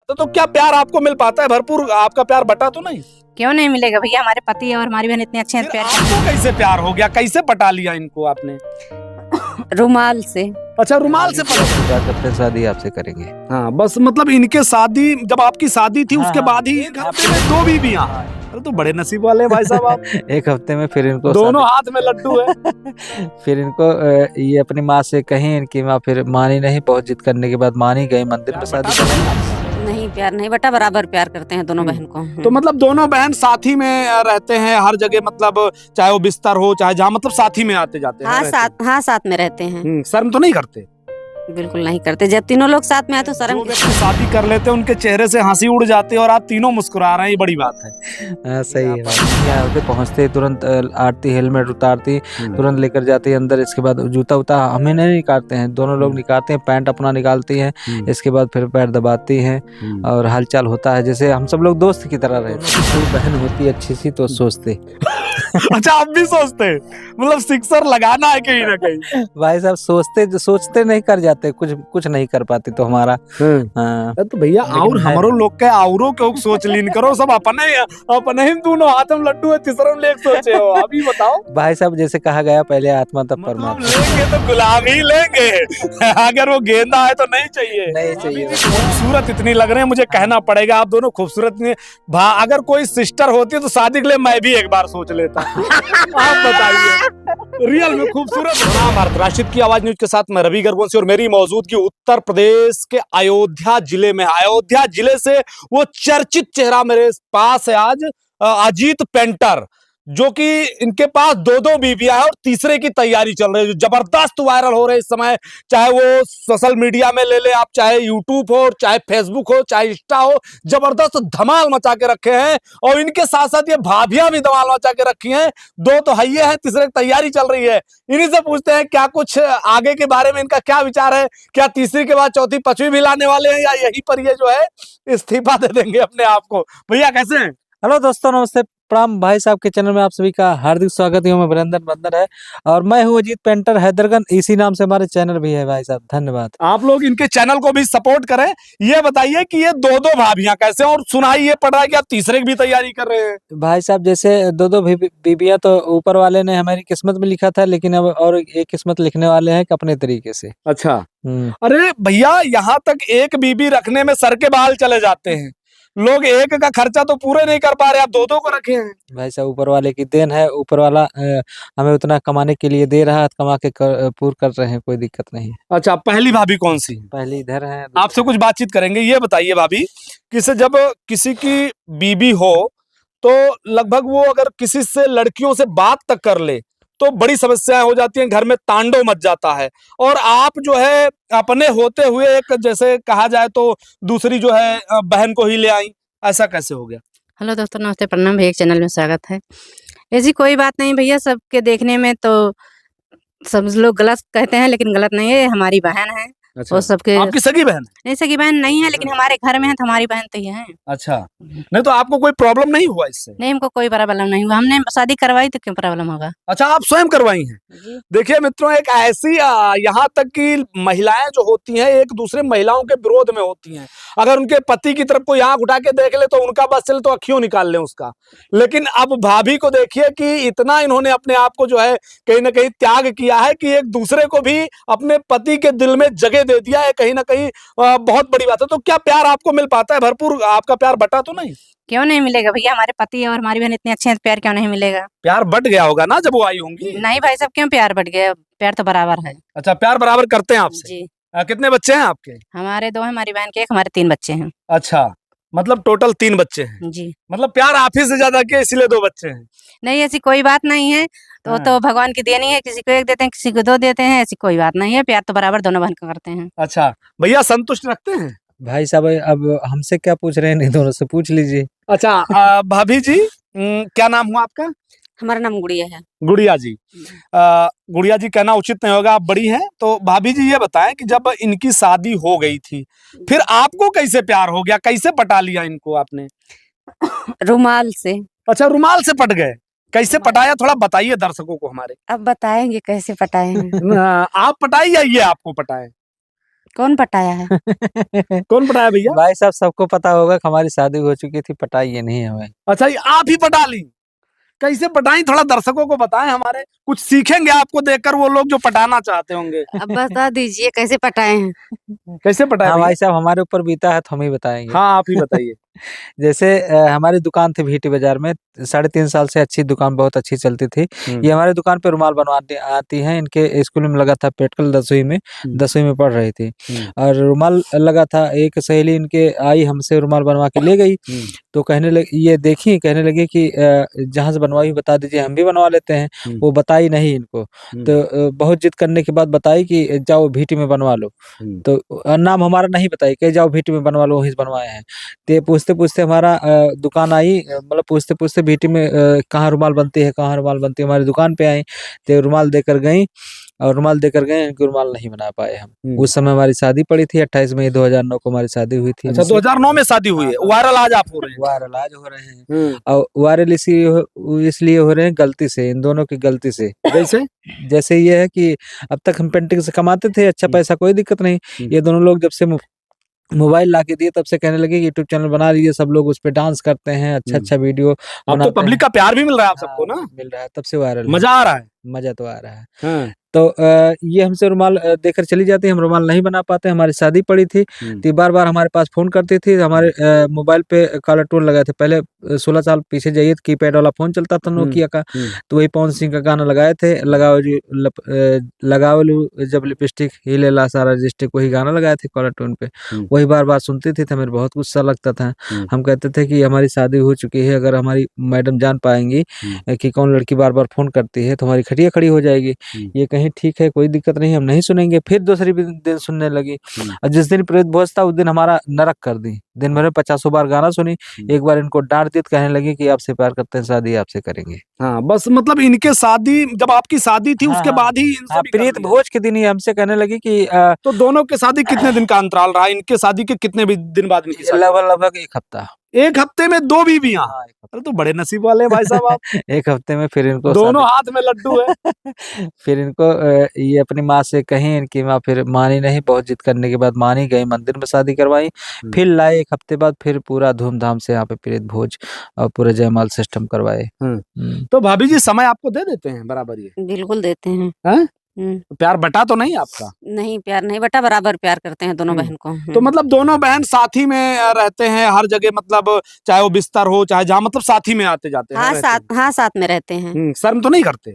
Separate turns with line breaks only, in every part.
तो क्या प्यार आपको मिल पाता है भरपूर? आपका प्यार बटा तो नहीं?
क्यों नहीं मिलेगा भैया, हमारे पति और हमारी बहन इतने अच्छे हैं।
फिर
प्यार
आपको कैसे प्यार हो गया? कैसे पटा लिया इनको आपने?
रुमाल से।
अच्छा, रुमाल से पटा।
क्या करते हैं, शादी आपसे करेंगे।
हाँ, बस मतलब इनके शादी, जब आपकी शादी थी उसके बाद ही एक हफ्ते में 2 बीबियां। अरे तो बड़े नसीब वाले हैं भाई साहब आप।
एक हफ्ते में फिर इनको
दोनों हाथ में लड्डू है।
फिर इनको ये अपनी माँ से कहीं, इनकी माँ फिर मानी नहीं, बहुत जिद करने के बाद मानी गई, मंदिर में शादी करें।
नहीं, प्यार नहीं बटा, बराबर प्यार करते हैं दोनों बहन को।
तो मतलब दोनों बहन साथी में रहते हैं हर जगह, मतलब चाहे वो बिस्तर हो चाहे जहाँ, मतलब साथी में आते जाते हैं।
हाँ, साथ में रहते हैं।
शर्म तो नहीं करते?
बिल्कुल नहीं करते, जब तीनों लोग साथ में आए तो शर्म।
शादी कर लेते हैं उनके चेहरे से हंसी उड़ जाती है और आप तीनों मुस्कुरा रहे हैं, ये बड़ी बात है।
सही है। यहाँ होते पहुँचते तुरंत आरती, हेलमेट उतारती, तुरंत लेकर जाती है अंदर। इसके बाद जूता उता हमें नहीं निकालते हैं, दोनों लोग निकालते हैं। पैंट अपना निकालती हैं, इसके बाद फिर पैर दबाती हैं और हालचाल होता है जैसे हम सब लोग दोस्त की तरह रहते। कोई बहन होती अच्छी सी तो सोचते।
अच्छा, आप भी सोचते? मतलब सिक्सर लगाना है कहीं ना कहीं।
भाई साहब सोचते नहीं, कर जाते, कुछ नहीं कर पाते तो हमारा। हाँ।
तो भैया और हमारो लोग के औरों के सोच लीन करो, सब अपने ही दोनों हाथ में लड्डू है, तीसरा में लेके सोचे हो। अभी बताओ
भाई साहब, जैसे कहा गया पहले आत्मा तब परमात्मा।
लेंगे तो गुलाम ही लेंगे। अगर वो गेंदा है तो नहीं चाहिए।
नहीं चाहिए।
खूबसूरत इतनी लग रहे हैं, मुझे कहना पड़ेगा आप दोनों खूबसूरत नहीं। अगर कोई सिस्टर होती है तो शादी के लिए मैं भी एक बार सोच लेता। आप बताइए, रियल में खूबसूरत। भारत राष्ट्रीय की आवाज न्यूज के साथ मैं रवि गर्गवंशी और मेरी मौजूदगी उत्तर प्रदेश के अयोध्या जिले में। अयोध्या जिले से वो चर्चित चेहरा मेरे पास है आज, अजीत पेंटर, जो कि इनके पास 2 बीबियां हैं और तीसरे की तैयारी चल रही है, जो जबरदस्त वायरल हो रहे हैं इस समय। चाहे वो सोशल मीडिया में ले ले आप, चाहे यूट्यूब हो, चाहे फेसबुक हो, चाहे इंस्टा हो, जबरदस्त धमाल मचा के रखे हैं। और इनके साथ साथ ये भाभियां भी धमाल मचा के रखी हैं। 2 तो हइये हैं, तीसरे की तैयारी चल रही है। इन्हीं से पूछते हैं क्या कुछ आगे के बारे में इनका क्या विचार है। क्या तीसरी के बाद चौथी पांचवी भी लाने वाले हैं, या यही पर ये जो है इस्तीफा दे देंगे अपने आप को? भैया कैसे हैं?
हेलो दोस्तों, नमस्ते, प्रणाम। भाई साहब के चैनल में आप सभी का हार्दिक स्वागत है। मैं वीरेंद्र बंदर है और मैं हूँ अजीत पेंटर हैदरगंज, इसी नाम से हमारे चैनल भी है। भाई साहब धन्यवाद।
आप लोग इनके चैनल को भी सपोर्ट करें। ये बताइए कि ये 2 भाभियां कैसे, और सुनाई ये पड़ रहा है कि आप तीसरे की भी तैयारी कर रहे हैं।
भाई साहब, जैसे 2 बीबियां तो ऊपर वाले ने हमारी किस्मत में लिखा था, लेकिन अब और एक किस्मत लिखने वाले हैं अपने तरीके से।
अच्छा। अरे भैया, यहाँ तक एक बीबी रखने में सर के बाल चले जाते हैं। लोग एक का खर्चा तो पूरे नहीं कर पा रहे, आप 2 को रखे हैं।
भाई साहब, ऊपर वाले की देन है। ऊपर वाला हमें उतना कमाने के लिए दे रहा है, कमा के पूर कर रहे हैं, कोई दिक्कत नहीं है।
अच्छा, पहली भाभी कौन सी?
पहली इधर है।
आपसे कुछ बातचीत करेंगे। ये बताइए भाभी, किसे जब किसी की बीबी हो तो लगभग वो अगर किसी से, लड़कियों से बात तक कर ले तो बड़ी समस्याएं हो जाती हैं, घर में तांडव मच जाता है। और आप जो है अपने होते हुए एक, जैसे कहा जाए तो दूसरी जो है बहन को ही ले आई, ऐसा कैसे हो गया?
हेलो दोस्तों, नमस्ते, प्रणाम भैया, चैनल में स्वागत है। ऐसी कोई बात नहीं भैया, सबके देखने में तो सब लोग गलत कहते हैं, लेकिन गलत नहीं है, हमारी बहन है।
अच्छा,
वो सबके
आपकी सगी बहन?
नहीं, सगी बहन नहीं है, लेकिन हमारे घर में है तो हमारी बहन तो ये है।
अच्छा, नहीं तो आपको कोई प्रॉब्लम नहीं हुआ इससे?
नहीं, हमको कोई प्रॉब्लम नहीं हुआ, हमने शादी करवाई तो क्यों प्रॉब्लम होगा।
अच्छा, आप स्वयं करवाई हैं? देखिए मित्रों, एक ऐसी यहाँ तक कि महिलाएं जो होती हैं एक दूसरे महिलाओं के विरोध में होती हैं। अगर उनके पति की तरफ कोई आंख उठा के देख ले तो उनका बस चले तो अखियों निकाल ले उसका। लेकिन अब भाभी को देखिए कि इतना इन्होंने अपने आप को जो है कहीं ना कहीं त्याग किया है कि एक दूसरे को भी अपने पति के दिल में जगह दे दिया है। कहीं ना कहीं बहुत बड़ी बात है। तो क्या प्यार आपको मिल पाता है भरपूर? आपका प्यार बटा तो नहीं?
क्यों नहीं मिलेगा भैया, हमारे पति और हमारी बहन इतने अच्छे हैं, प्यार क्यों नहीं मिलेगा।
प्यार बट गया होगा ना जब वो आई होंगी।
नहीं भाई साहब, क्यों प्यार बढ़ गया, प्यार तो बराबर है।
अच्छा, प्यार बराबर करते हैं आपसे?
जी।
कितने बच्चे हैं आपके?
हमारे 2 हैं, हमारी बहन के 1, हमारे 3 बच्चे हैं।
अच्छा, मतलब टोटल 3 बच्चे हैं।
जी।
मतलब प्यार आप ही से ज्यादा किया इसलिए 2 बच्चे हैं?
नहीं, ऐसी कोई बात नहीं है। तो भगवान की देनी है, किसी को 1 देते हैं, किसी को 2 देते हैं, ऐसी कोई बात नहीं है। प्यार तो बराबर दोनों बहन को करते हैं।
अच्छा भैया, संतुष्ट रखते हैं?
भाई साहब, अब हमसे क्या पूछ रहे हैं, नहीं दोनों से पूछ लीजिए।
अच्छा, भाभी जी, क्या नाम हुआ आपका?
हमारा नाम गुड़िया है।
गुड़िया जी। गुड़िया जी कहना उचित नहीं होगा, आप बड़ी हैं। तो भाभी जी ये बताएं कि जब इनकी शादी हो गई थी, फिर आपको कैसे प्यार हो गया, कैसे पटा लिया इनको आपने?
रुमाल से।
अच्छा, रुमाल से पट गए। कैसे पटाया, थोड़ा बताइए दर्शकों को हमारे।
अब बताएंगे कैसे पटाए हैं।
आप पटाई या ये आपको पटाए?
कौन पटाया है?
कौन पटाया भैया?
भाई साहब सबको पता होगा कि हमारी शादी हो चुकी थी, पटाई ये नहीं हमें।
अच्छा, ये आप ही पटा ली? कैसे पटाई, थोड़ा दर्शकों को बताएं, हमारे कुछ सीखेंगे आपको देखकर वो लोग जो पटाना चाहते होंगे।
अब बता दीजिए कैसे पटाए हैं?
कैसे पटाया
हाँ
भैया?
भाई साहब हमारे ऊपर बीता है तो हम ही बताएंगे।
हाँ, आप ही बताइए।
जैसे हमारी दुकान थी भीटी बाजार में, 3.5 साल से अच्छी दुकान, बहुत अच्छी चलती थी। ये हमारे दुकान पे रुमाल बनवाती आती हैं। इनके स्कूल में लगा था प्रैक्टिकल 10वीं में, 10वीं में पढ़ रही थी और रुमाल लगा था। एक सहेली इनके आई, हमसे रुमाल बनवा के ले गई। तो कहने लगी, ये देखी, कहने लगी कि जहाँ से बनवाई बता दीजिए, हम भी बनवा लेते हैं। वो बताई नहीं इनको, तो बहुत जिद करने के बाद बताई कि जाओ भीटी में बनवा लो। तो नाम हमारा नहीं बताई, कहे जाओ भीटी में बनवा लो, वहीं से बनवाए हैं। तो पूछते पूछते हमारा दुकान आई, मतलब पूछते पूछते भीटी में कहाँ रुमाल बनती है, कहाँ रुमाल बनती है, हमारी दुकान पे आई। तो रुमाल देकर गई और रुमाल देकर गए, इनके रुमाल नहीं बना पाए हम। उस समय हमारी शादी पड़ी थी, 28 मई 2009 को हमारी शादी हुई थी।
अच्छा, 2009 में शादी हुई है। वायरल आज आप हो रहे हैं।
वायरल आज हो रहे हैं और वायरल इसलिए हो रहे हैं गलती से, इन दोनों की गलती से। जैसे ये है कि अब तक हम पेंटिंग से कमाते थे, अच्छा पैसा, कोई दिक्कत नहीं। ये दोनों लोग जब से मोबाइल ला के दिए तब से कहने लगे यूट्यूब चैनल बना लीजिए, सब लोग उस पे डांस करते हैं, अच्छा वीडियो
अब तो पब्लिक का प्यार भी मिल रहा है आप सबको ना?
मिल रहा है, तब से वायरल।
मजा आ रहा है?
मजा तो आ रहा है। तो ये हमसे रुमाल देकर चली जाती, हम रुमाल नहीं बना पाते। हमारी शादी पड़ी थी तो बार-बार हमारे पास फ़ोन करती थी। हमारे मोबाइल पे कॉलर टोन लगाए थे। पहले 16 साल पीछे जाइए तो कीपैड वाला फ़ोन चलता था नोकिया का, तो वही पवन सिंह का गाना लगाए थे, लगावलू जब लिपस्टिक हिलेला सारा डिस्ट्रिक्ट, वही गाना लगाए थे कॉलर टोन पे। वही बार-बार सुनती थी तो हमें बहुत गुस्सा लगता था। हम कहते थे कि हमारी शादी हो चुकी है, अगर हमारी मैडम जान पाएँगी कि कौन लड़की बार-बार फ़ोन करती है तो हमारी खटिया खड़ी हो जाएगी। ये कहीं ठीक है, कोई दिक्कत नहीं, हम नहीं सुनेंगे। फिर दूसरी दिन सुनने लगी और जिस दिन प्रेत भोज था उस दिन हमारा नरक कर दी। दिन भर में 50 बार गाना सुनी। एक बार इनको डांट दी तो कहने लगी कि आपसे प्यार करते हैं, शादी आपसे करेंगे।
हाँ, बस मतलब इनके शादी, जब आपकी शादी थी उसके बाद ही इनसे भी कर
प्रीत
लिया।
भोज के दिन ही हमसे कहने लगी कि
तो दोनों के शादी कितने दिन का अंतराल रहा? इनके शादी के कितने भी दिन बाद इनकी शादी?
लगभग 1 हफ्ता।
1 हफ्ते में 2 बीवियां? अरे तो बड़े नसीब वाले हैं भाई साहब आप।
1 हफ्ते में फिर इनको
दोनों हाथ में लड्डू है।
फिर इनको ये अपनी माँ से कहीं, इनकी माँ फिर मानी नहीं, बहुत जिद करने के बाद मानी, गई मंदिर में शादी करवाई। फिर लाए 1 हफ्ते बाद, फिर पूरा धूमधाम से यहाँ पे प्रीत भोज और पूरा जयमाल सिस्टम करवाए।
तो भाभी जी समय आपको दे देते हैं बराबर? ये
बिल्कुल देते हैं।
प्यार बटा तो नहीं आपका?
नहीं, प्यार नहीं बटा, बराबर प्यार करते हैं दोनों बहन को।
तो मतलब दोनों बहन साथ ही में रहते हैं हर जगह, मतलब चाहे वो बिस्तर हो चाहे जहाँ, मतलब साथ ही में आते जाते हैं?
हाँ, साथ में रहते हैं।
शर्म तो नहीं करते?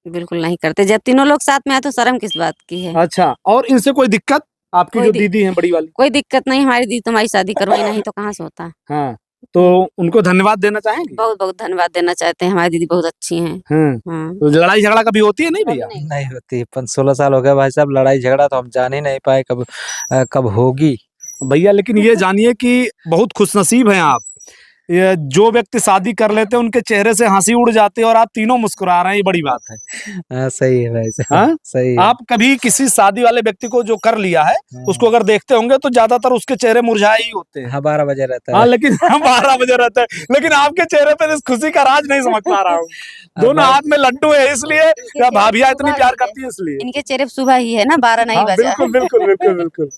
बिल्कुल नहीं करते। जब तीनों लोग साथ में आए तो शर्म किस बात की है?
अच्छा, और इनसे कोई दिक्कत? आपकी जो दीदी है बड़ी वाली?
कोई दिक्कत नहीं, हमारी दीदी तुम्हारी शादी करवाई नहीं तो कहाँ से होता।
हाँ, तो उनको धन्यवाद देना चाहेंगे?
बहुत बहुत धन्यवाद देना चाहते हैं, हमारी दीदी बहुत अच्छी हैं।
तो लड़ाई झगड़ा कभी होती है? नहीं भैया,
नहीं होती। 16 साल हो गए भाई साहब, लड़ाई झगड़ा तो हम जान ही नहीं पाए कब होगी
भैया। लेकिन ये जानिए कि बहुत खुशनसीब हैं आप। ये जो व्यक्ति शादी कर लेते हैं उनके चेहरे से हंसी उड़ जाती है और आप तीनों मुस्कुरा रहे हैं, ये बड़ी बात है।
सही है भाई साहब, सही है।
आप कभी किसी शादी वाले व्यक्ति को जो कर लिया है उसको अगर देखते होंगे तो ज्यादातर उसके चेहरे मुरझाए ही होते हैं।
12 बजे रहता है।
हाँ, लेकिन 12 बजे रहता है, लेकिन आपके चेहरे पे इस खुशी का राज नहीं समझ पा रहा हूँ। दोनों हाथ में लड्डू है इसलिए, या भाभियां इतनी प्यार करती है इसलिए?
इनके चेहरे सुबह ही है ना, 12 नहीं बजा।
बिल्कुल बिल्कुल बिल्कुल बिल्कुल।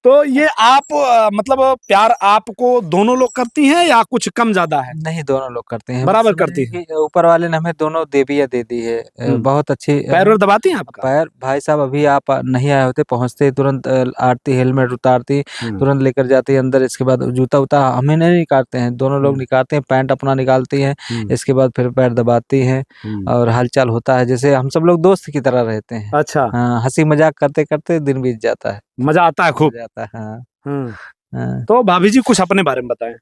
तो ये आप मतलब प्यार आपको दोनों लोग करती हैं या कुछ कम ज्यादा है?
नहीं, दोनों लोग करते हैं,
बराबर करती हैं।
ऊपर वाले ने हमें दोनों देवियां दे दी है, बहुत अच्छी।
पैर दबाती हैं आपका?
पैर भाई साहब अभी आप नहीं आए होते, पहुंचते तुरंत आरती, हेलमेट उतारती, तुरंत लेकर जाती है अंदर। इसके बाद जूता उता हमें नहीं निकालते हैं, दोनों लोग निकालते हैं। पैंट अपना निकालती है, इसके बाद फिर पैर दबाती है और हालचाल होता है, जैसे हम सब लोग दोस्त की तरह रहते हैं।
अच्छा,
हंसी मजाक करते करते दिन बीत जाता है,
मजा आता है खूब।
हाँ।
तो भाभी जी कुछ अपने बारे में बताएं।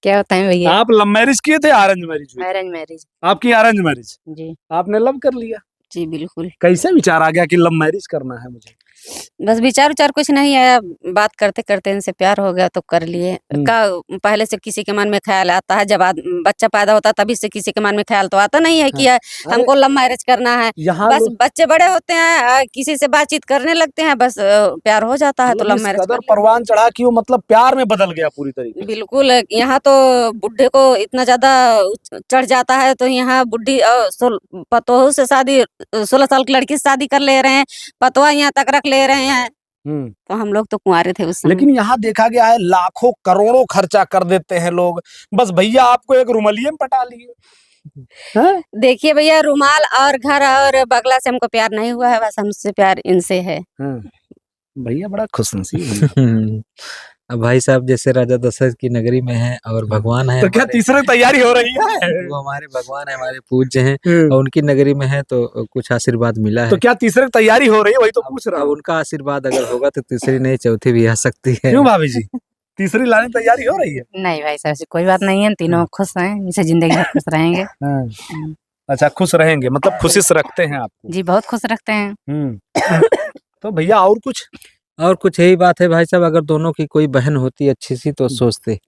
क्या बताएं भैया?
आप लव मैरिज किए थे, अरेंज मैरिज हुई?
Arrange marriage.
आपकी अरेंज मैरिज?
जी।
आपने लव कर लिया?
जी बिल्कुल।
कैसे विचार आ गया कि लव मैरिज करना है मुझे?
बस विचार कुछ नहीं आया, बात करते करते इनसे प्यार हो गया तो कर लिए। पहले से किसी के मन में ख्याल आता है, जब बच्चा पैदा होता है तभी से किसी के मन में ख्याल तो आता नहीं है कि हमको लव मैरिज करना है। बस बच्चे बड़े होते हैं, किसी से बातचीत करने लगते हैं, बस प्यार हो जाता है तो लव मैरिज।
कदर परवान चढ़ा कि वो मतलब प्यार में बदल गया पूरी तरीके से।
बिल्कुल, यहाँ तो बुढ़े को इतना ज्यादा चढ़ जाता है, तो यहाँ बुढ़ी पतोहू से शादी, 16 साल की लड़की से शादी कर ले रहे हैं, पतवा यहाँ तक रख ले रहे हैं। तो हम लोग तो कुंवारे थे उस समय।
लेकिन यहाँ देखा गया है लाखों करोड़ों खर्चा कर देते हैं लोग, बस भैया आपको एक रुमालिये में पटा लिए। हैं?
देखिए भैया, रुमाल और घर और बगला से हमको प्यार नहीं हुआ है, बस हमसे प्यार इनसे है।
भैया बड़ा खुशनसीब है।
अब भाई साहब जैसे राजा दशरथ की नगरी में है और भगवान है
तो क्या तीसरे तैयारी हो रही है?
वो हमारे भगवान है, हमारे पूज्य हैं और उनकी नगरी में है तो कुछ आशीर्वाद मिला है।
तो क्या तीसरे तैयारी हो रही है, वही तो पूछ रहा
अब
हूँ।
उनका आशीर्वाद अगर होगा तो तीसरी नहीं चौथी भी आ सकती है।
क्यों भाभी जी, तीसरी लाने की तैयारी हो रही है?
नहीं भाई साहब, ऐसी कोई बात नहीं है, तीनों खुश हैं, इसे जिंदगी भर खुश रहेंगे।
अच्छा, खुश रहेंगे मतलब खुशी से रखते हैं आपको?
जी बहुत खुश रखते हैं।
तो भैया और कुछ?
और कुछ यही बात है भाई साहब, अगर दोनों की कोई बहन होती अच्छी सी तो सोचते।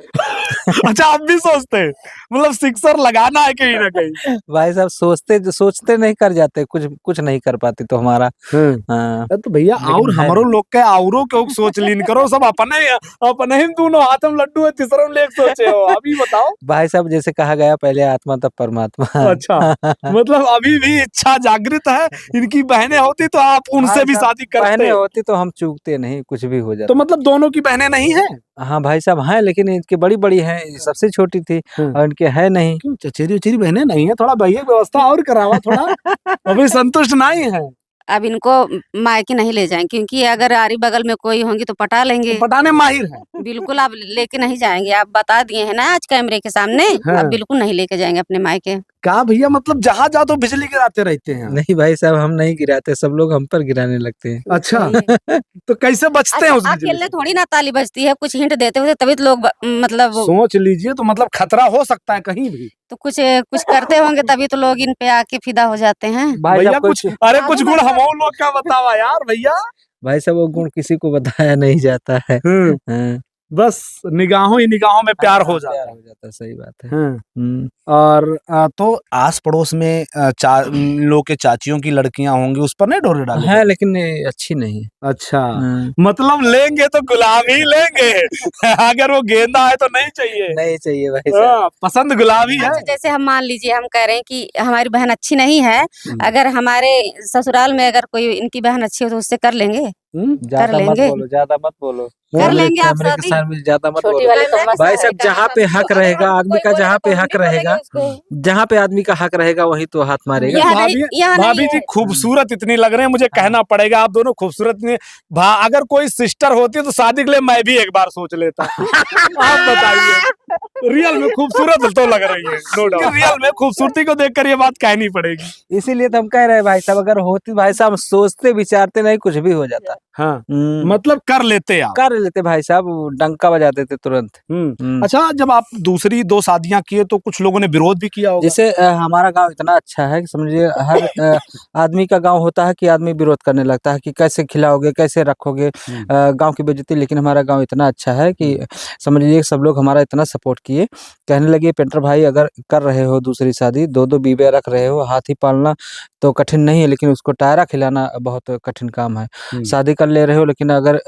अच्छा, आप भी सोचते हैं? मतलब सिक्सर लगाना है कहीं ना कहीं।
भाई साहब सोचते नहीं कर जाते, कुछ नहीं कर पाते तो हमारा। हाँ।
तो भैया
लेकिन
और
है
हमारो लोग के औरों के सोच लीन करो, सब अपने ही दोनों हाथ में लड्डू है, तीसरा में लेके सोचे हो। अभी बताओ
भाई साहब जैसे कहा गया पहले आत्मा तब परमात्मा।
अच्छा, मतलब अभी भी इच्छा जागृत है। इनकी बहनें होती तो आप उनसे भी शादी करते?
बहनें होती तो हम चूकते नहीं, कुछ भी हो जाता।
तो मतलब दोनों की बहनें नहीं है?
हाँ भाई साहब हैं, लेकिन इनकी बड़ी बड़ी हैं, सबसे छोटी थी और इनके है नहीं।
क्यों चचेरी उचेरी बहनें नहीं है? थोड़ा भैया व्यवस्था और करावा थोड़ा। अभी संतुष्ट नहीं है?
अब इनको मायके नहीं ले जाएंगे, क्योंकि अगर आरी बगल में कोई होंगी तो पटा लेंगे।
पटाने माहिर है?
बिल्कुल आप लेके नहीं जाएंगे, आप बता दिए हैं ना आज कैमरे के सामने। आप बिल्कुल नहीं लेके जाएंगे अपने मायके।
कहा भैया, मतलब जहाँ जाओ तो बिजली गिराते रहते हैं?
नहीं भाई साहब, हम नहीं गिराते, सब लोग हम पर गिराने लगते हैं।
अच्छा, तो कैसे बचते हैं उस बिजली
अकेले
से?
थोड़ी ना ताली बजती है, कुछ हिंट देते हुए तभी तो लोग मतलब
सोच लीजिए, तो मतलब खतरा हो सकता है कहीं भी।
तो कुछ करते होंगे तभी तो लोग इन पे आके फिदा हो जाते हैं।
भैया कुछ, अरे कुछ गुण हम लोग का बतावा यार भैया।
भाई साहब वो गुण किसी को बताया नहीं जाता है। हाँ।
बस निगाहों ही निगाहों में प्यार हो जाता
प्यार
है।
हो जाता है, सही बात है।
और तो आस पड़ोस में लोग के चाचियों की लड़कियां होंगी, उस पर नहीं डोरे डाले?
है लेकिन ये अच्छी नहीं है।
अच्छा, मतलब लेंगे तो गुलाबी लेंगे। अगर वो गेंदा है तो नहीं चाहिए?
नहीं चाहिए भाई साहब।
पसंद गुलाबी है।
अच्छा, जैसे हम मान लीजिए हम कह रहे हैं कि हमारी बहन अच्छी नहीं है, अगर हमारे ससुराल में अगर कोई इनकी बहन अच्छी हो तो उससे कर लेंगे।
ज्यादा मत
लेंगे।
बोलो, ज्यादा मत बोलो।
कर लेंगे आप
कैमरे के
शादी।
सामने ज्यादा मत
छोटी
बोलो।
वाली तो मस्त
भाई
है।
साहब जहाँ पे हक रहेगा आदमी का, जहाँ पे हक रहेगा, जहाँ पे आदमी का हक रहेगा वहीं तो हाथ मारेगा।
यहाँ नहीं, यहाँ नहीं
भाभी जी
है।
खूबसूरत इतनी लग रहे हैं, मुझे कहना पड़ेगा, आप दोनों खूबसूरत नहीं। अगर कोई सिस्टर होती तो शादी के लिए मैं भी एक बार सोच लेता। आप बताइए, रियल में खूबसूरत तो लग रही है, नो डाउट। रियल में खूबसूरती को देखकर ये बात कहनी पड़ेगी।
इसीलिए तो हम कह रहे हैं भाई साहब, अगर होती भाई साहब, सोचते विचारते नहीं कुछ भी हो जाता।
हाँ, मतलब कर लेते आप?
कर लेते भाई साहब, डंका बजा देते तुरंत।
अच्छा, जब आप दूसरी 2 शादियां किए तो कुछ लोगों ने विरोध भी किया होगा?
जैसे हमारा गांव इतना अच्छा है कि समझिए हर आदमी का गांव होता है कि आदमी विरोध करने लगता है कि कैसे खिलाओगे, कैसे रखोगे गांव की बेइज्जती। लेकिन हमारा गांव इतना अच्छा है कि समझिए सब लोग हमारा इतना सपोर्ट किए, कहने लगे पेंटर भाई अगर कर रहे हो दूसरी शादी, 2-2 बीबे रख रहे हो, हाथी पालना तो कठिन नहीं है, लेकिन उसको टायरा खिलाना बहुत कठिन काम है। शादी कर ले रहे हो, लेकिन अगर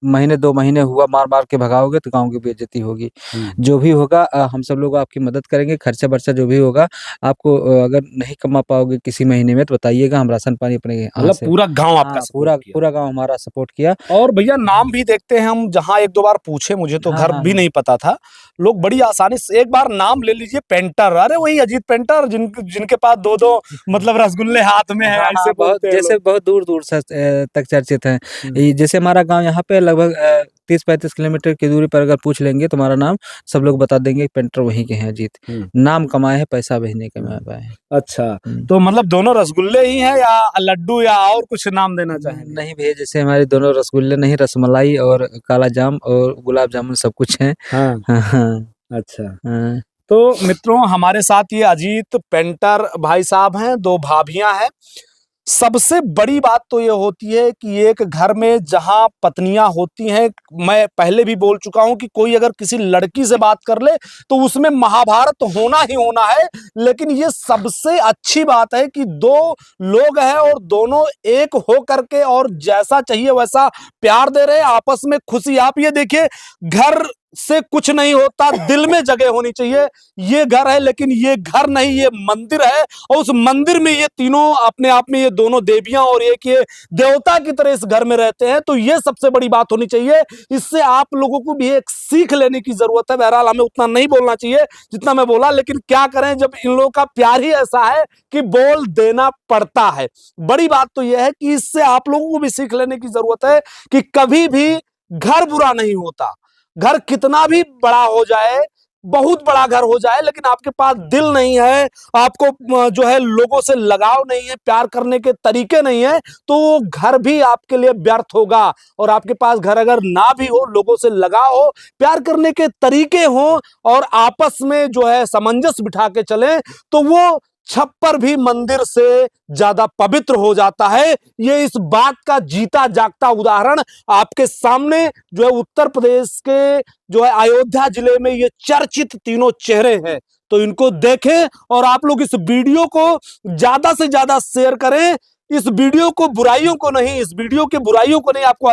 महीने 2 महीने हुआ मार मार के भगाओगे तो गांव की बेइज्जती होगी। जो भी होगा हम सब लोग आपकी मदद करेंगे, खर्चा बर्चा जो भी होगा आपको अगर नहीं कमा पाओगे किसी महीने में तो बताइएगा, हम राशन पानी अपने
मतलब पूरा गांव आपका सपोर्ट किया?
पूरा गांव हमारा सपोर्ट किया।
और भैया नाम भी देखते हैं हम, जहाँ 1-2 बार पूछे, मुझे तो घर भी नहीं पता था, लोग बड़ी आसानी से एक बार नाम ले लीजिए, पेंटर। अरे वही अजीत पेंटर जिनके पास 2-2 मतलब रसगुल्ले हाथ में है, ऐसे बोलते हैं
जैसे बहुत दूर दूर तक चर्चित है। जैसे हमारा गांव यहाँ पे लगभग 30-35 किलोमीटर की दूरी पर अगर पूछ लेंगे तुम्हारा नाम, सब लोग बता देंगे पेंटर वहीं के हैं अजीत। नाम कमाए हैं, पैसा भी नहीं कमा पाए हैं।
अच्छा, तो मतलब दोनों रसगुल्ले ही हैं या लड्डू या और कुछ नाम देना चाहेंगे?
नहीं भैया, जैसे हमारे दोनों रसगुल्ले नहीं, रसमलाई और काला जाम और गुलाब जामुन सब कुछ है।
अच्छा, तो मित्रों हमारे साथ ये अजीत पेंटर भाई साहब हैं, 2 भाभियां हैं। सबसे बड़ी बात तो ये होती है कि एक घर में जहां पत्नियां होती हैं, मैं पहले भी बोल चुका हूं कि कोई अगर किसी लड़की से बात कर ले तो उसमें महाभारत होना ही होना है। लेकिन ये सबसे अच्छी बात है कि 2 लोग हैं और दोनों एक हो करके और जैसा चाहिए वैसा प्यार दे रहे हैं, आपस में खुशी। आप ये देखिए, घर से कुछ नहीं होता, दिल में जगह होनी चाहिए। ये घर है लेकिन ये घर नहीं, ये मंदिर है, और उस मंदिर में ये तीनों अपने आप में, ये दोनों देवियां और एक ये देवता की तरह इस घर में रहते हैं। तो ये सबसे बड़ी बात होनी चाहिए। इससे आप लोगों को भी एक सीख लेने की जरूरत है। बहरहाल हमें उतना नहीं बोलना चाहिए जितना मैं बोला, लेकिन क्या करें, जब इन लोगों का प्यार ही ऐसा है कि बोल देना पड़ता है। बड़ी बात तो यह है कि इससे आप लोगों को भी सीख लेने की जरूरत है कि कभी भी घर बुरा नहीं होता। घर कितना भी बड़ा हो जाए, बहुत बड़ा घर हो जाए, लेकिन आपके पास दिल नहीं है, आपको जो है लोगों से लगाव नहीं है, प्यार करने के तरीके नहीं है, तो वो घर भी आपके लिए व्यर्थ होगा। और आपके पास घर अगर ना भी हो, लोगों से लगाव हो, प्यार करने के तरीके हो, और आपस में जो है सामंजस्य बिठा के चले, तो वो छप्पर भी मंदिर से ज्यादा पवित्र हो जाता है। ये इस बात का जीता जागता उदाहरण आपके सामने जो है उत्तर प्रदेश के जो है अयोध्या जिले में ये चर्चित तीनों चेहरे हैं। तो इनको देखें और आप लोग इस वीडियो को ज्यादा से ज्यादा शेयर करें। इस वीडियो को बुराइयों को नहीं, इस वीडियो के बुराइयों को नहीं, आपको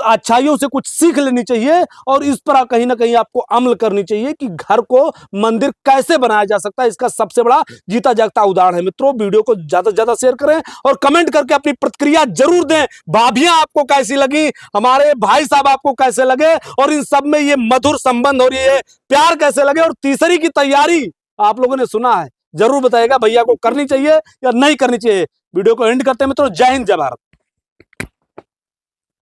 अच्छाइयों से कुछ सीख लेनी चाहिए, और इस पर कहीं ना कहीं आपको अमल करनी चाहिए कि घर को मंदिर कैसे बनाया जा सकता है। इसका सबसे बड़ा जीता जागता उदाहरण है। मित्रों, वीडियो को ज्यादा से ज्यादा शेयर करें और कमेंट करके अपनी प्रतिक्रिया जरूर दें। भाभियां आपको कैसी लगी, हमारे भाई साहब आपको कैसे लगे, और इन सब में ये मधुर संबंध और ये प्यार कैसे लगे, और तीसरी की तैयारी आप लोगों ने सुना है, जरूर बताइएगा भैया को करनी चाहिए या नहीं करनी चाहिए। वीडियो को एंड करते हैं मित्रों। जय हिंद, जय भारत।